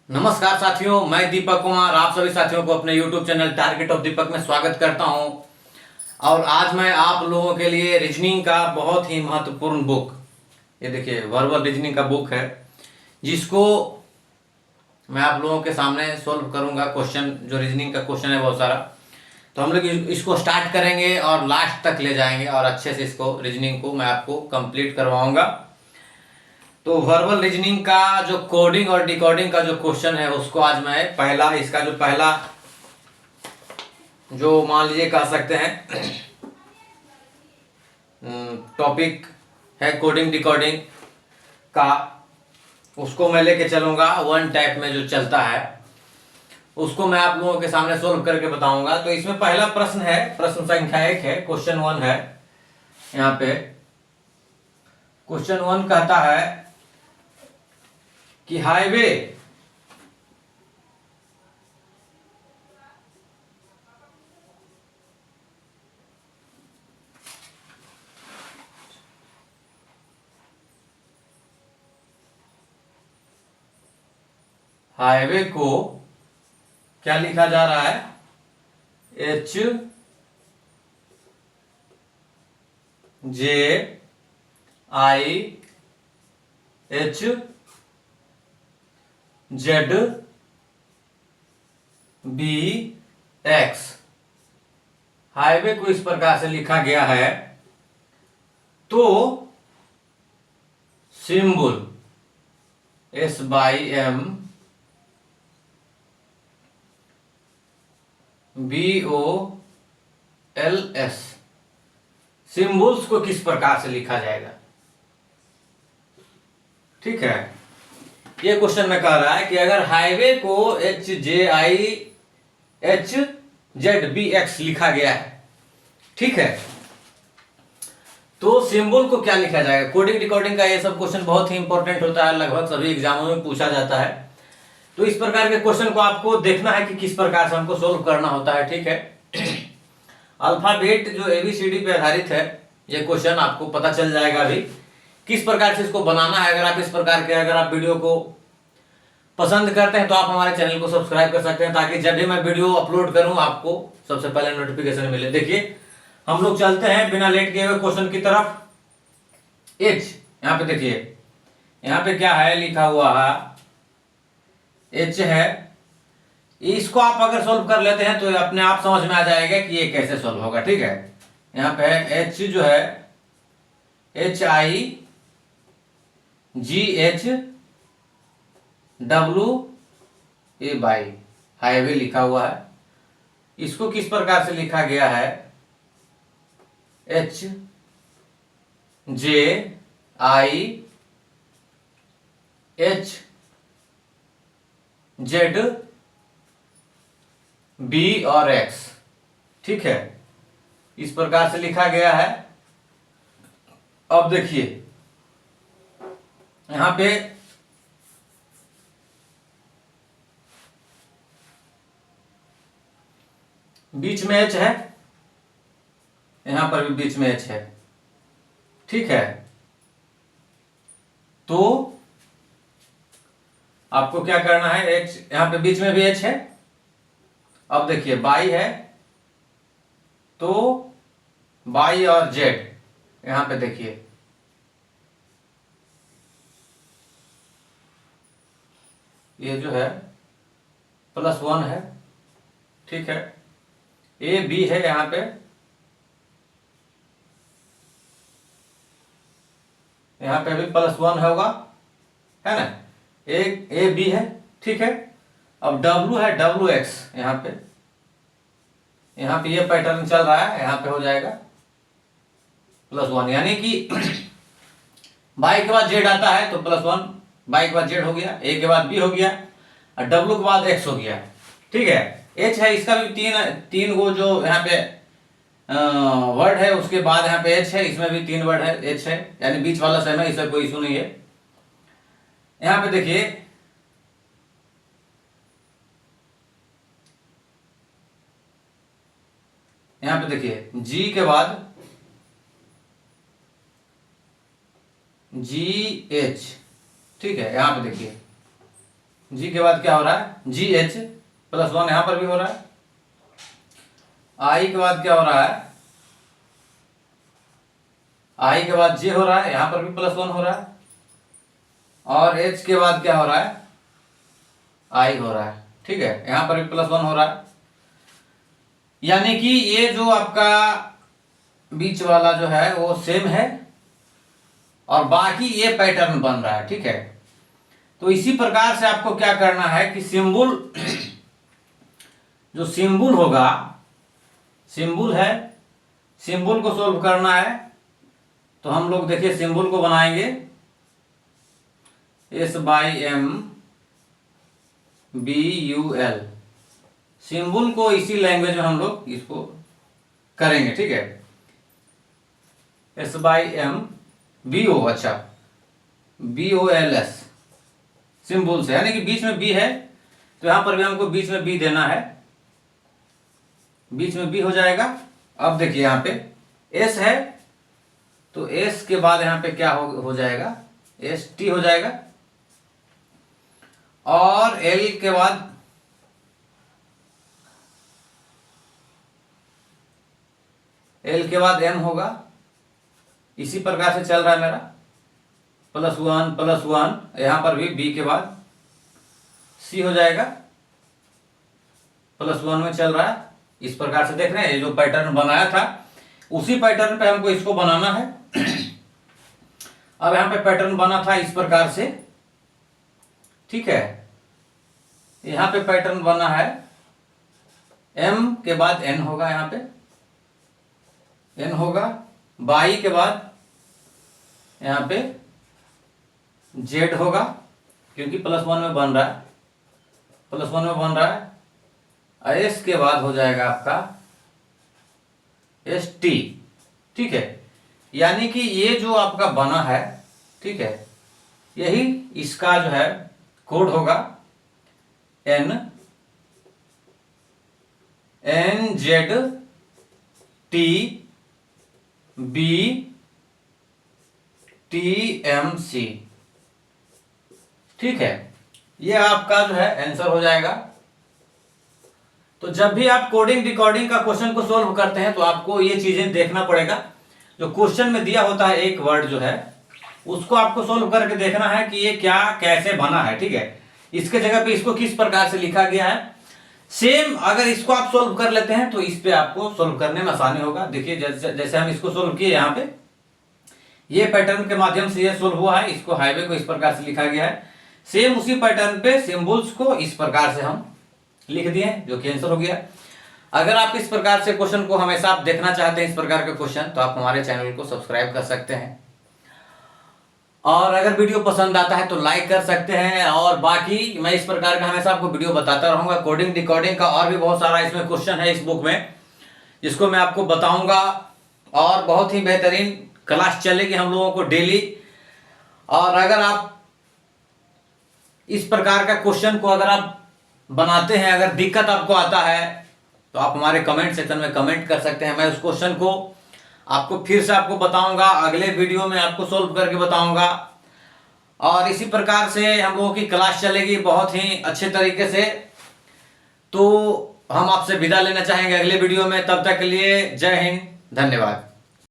नमस्कार साथियों, मैं दीपक कुमार आप सभी साथियों को अपने YouTube चैनल टारगेट ऑफ दीपक में स्वागत करता हूं। और आज मैं आप लोगों के लिए रीजनिंग का बहुत ही महत्वपूर्ण बुक, ये देखिए वर्बल रीजनिंग का बुक है, जिसको मैं आप लोगों के सामने सोल्व करूंगा। क्वेश्चन जो रीजनिंग का क्वेश्चन है बहुत सारा, तो हम लोग इसको स्टार्ट करेंगे और लास्ट तक ले जाएंगे और अच्छे से इसको रीजनिंग को मैं आपको कंप्लीट करवाऊंगा। तो वर्बल रीजनिंग का जो कोडिंग और डिकोडिंग का जो क्वेश्चन है उसको आज मैं इसका जो पहला जो मान लीजिए कह सकते हैं टॉपिक है कोडिंग डिकोडिंग का, उसको मैं लेके चलूंगा। वन टाइप में जो चलता है उसको मैं आप लोगों के सामने सोल्व करके बताऊंगा। तो इसमें पहला प्रश्न है, प्रश्न संख्या 1 है, क्वेश्चन 1 है। यहाँ पे क्वेश्चन 1 कहता है कि हाईवे को क्या लिखा जा रहा है? HJIHZBX। हाईवे को इस प्रकार से लिखा गया है। तो सिंबल SYMBOLS, सिंबल्स को किस प्रकार से लिखा जाएगा? ठीक है, ये क्वेश्चन में कह रहा है कि अगर हाईवे को HJIHZBX लिखा गया है, ठीक है, तो सिंबल को क्या लिखा जाएगा? कोडिंग डिकोडिंग का ये सब क्वेश्चन बहुत ही इंपॉर्टेंट होता है, लगभग सभी एग्जामों में पूछा जाता है। तो इस प्रकार के क्वेश्चन को आपको देखना है कि किस प्रकार से हमको सोल्व करना होता है। ठीक है, अल्फाबेट जो ABCD पे आधारित है, ये क्वेश्चन आपको पता चल जाएगा अभी किस प्रकार से इसको बनाना है। अगर आप इस प्रकार के अगर आप वीडियो को पसंद करते हैं तो आप हमारे चैनल को सब्सक्राइब कर सकते हैं, ताकि जब भी मैं वीडियो अपलोड करूं आपको सबसे पहले नोटिफिकेशन मिले। देखिए हम लोग चलते हैं बिना लेट किए हुए क्वेश्चन की तरफ। H, यहाँ पे देखिए, यहाँ पे क्या है लिखा हुआ है? H है। इसको आप अगर सोल्व कर लेते हैं तो अपने आप समझ में आ जाएगा कि ये कैसे सोल्व होगा। ठीक है, यहाँ पे H जो है HIGHWAY, हाईवे लिखा हुआ है। इसको किस प्रकार से लिखा गया है? HJIHZB और X, ठीक है, इस प्रकार से लिखा गया है। अब देखिए यहां पे बीच में H है, यहां पर भी बीच में H है। ठीक है, तो आपको क्या करना है? H, यहां पे बीच में भी H है। अब देखिए बाई है, तो बाई और Z, यहां पे देखिए ये जो है +1 है। ठीक है, AB है, यहां पे भी +1 होगा, है ना? AB है। ठीक है, अब W है, WX, यहाँ पे ये पैटर्न चल रहा है, यहाँ पे हो जाएगा +1, यानी कि बाई के बाद Z आता है तो +1, बाई के बाद Z हो गया, A के बाद B हो गया और W के बाद X हो गया। ठीक है, H है, इसका भी तीन वो जो यहाँ पे वर्ड है, उसके बाद यहाँ पे H है, इसमें भी 3 वर्ड है, H है, यानी बीच वाला सेम है, इससे कोई इशू नहीं है। यहाँ पे देखिए G के बाद GH, ठीक है, यहां पे देखिए जी के बाद क्या हो रहा है, जी एच प्लस 1 यहां पर भी हो रहा है। आई के बाद क्या हो रहा है, आई के बाद जे हो रहा है, यहां पर भी प्लस 1 हो रहा है। और एच के बाद क्या हो रहा है, आई हो रहा है। ठीक है, यहां पर भी प्लस 1 हो रहा है। यानी कि ये जो आपका बीच वाला जो है वो सेम है और बाकी ये पैटर्न बन रहा है। ठीक है, तो इसी प्रकार से आपको क्या करना है कि सिंबल जो सिंबल होगा, सिंबल है, सिंबल को सोल्व करना है। तो हम लोग देखिए सिंबल को बनाएंगे SMBUL, सिंबल को इसी लैंग्वेज में हम लोग इसको करेंगे। ठीक है, SMBO, अच्छा BOLS सिंबल से, यानी कि बीच में बी है तो यहां पर भी हमको बीच में बी देना है, बीच में बी हो जाएगा। अब देखिए यहां पे एस है तो एस के बाद यहां पे क्या हो जाएगा, ST हो जाएगा। और एल के बाद M होगा। इसी प्रकार से चल रहा है मेरा +1 +1, यहां पर भी B के बाद C हो जाएगा, +1 में चल रहा है। इस प्रकार से देख रहे हैं, ये जो पैटर्न बनाया था उसी पैटर्न पे हमको इसको बनाना है। अब यहां पे पैटर्न बना था इस प्रकार से। ठीक है, यहां पे पैटर्न बना है, M के बाद N होगा, यहां पे N होगा, बाई के बाद यहां पे Z होगा, क्योंकि +1 में बन रहा है, +1 में बन रहा है। S के बाद हो जाएगा आपका ST। ठीक है, यानी कि ये जो आपका बना है, ठीक है, यही इसका जो है कोड होगा NZTBTMC। ठीक है, ये आपका जो है आंसर हो जाएगा। तो जब भी आप कोडिंग डिकोडिंग का क्वेश्चन को सोल्व करते हैं तो आपको ये चीजें देखना पड़ेगा। जो क्वेश्चन में दिया होता है एक वर्ड जो है उसको आपको सोल्व करके देखना है कि ये क्या कैसे बना है। ठीक है, इसके जगह पे इसको किस प्रकार से लिखा गया है। सेम अगर इसको आप सोल्व कर लेते हैं तो इस पे आपको सोल्व करने में आसानी होगा। देखिए जैसे हम इसको सोल्व किए, यहाँ पे ये पैटर्न के माध्यम से ये सोल्व हुआ है, इसको हाईवे को इस प्रकार से लिखा गया है। सेम उसी पैटर्न पे सिंबल्स को इस प्रकार से हम लिख दिए, जो कि आंसर हो गया। अगर आप इस प्रकार से क्वेश्चन को हमेशा आप देखना चाहते हैं, इस प्रकार के क्वेश्चन, तो आप हमारे चैनल को सब्सक्राइब कर सकते हैं। और अगर वीडियो पसंद आता है तो लाइक कर सकते हैं। और बाकी मैं इस प्रकार का हमेशा आपको वीडियो बताता रहूंगा। कोडिंग डिकोडिंग का और भी बहुत सारा इसमें क्वेश्चन है इस बुक में, जिसको मैं आपको बताऊंगा। और बहुत ही बेहतरीन क्लास चलेगी हम लोगों को डेली। और अगर आप इस प्रकार का क्वेश्चन को अगर आप बनाते हैं, अगर दिक्कत आपको आता है तो आप हमारे कमेंट सेक्शन में कमेंट कर सकते हैं। मैं उस क्वेश्चन को आपको फिर से आपको बताऊंगा, अगले वीडियो में आपको सोल्व करके बताऊंगा। और इसी प्रकार से हम लोगों की क्लास चलेगी बहुत ही अच्छे तरीके से। तो हम आपसे विदा लेना चाहेंगे अगले वीडियो में। तब तक के लिए जय हिंद, धन्यवाद।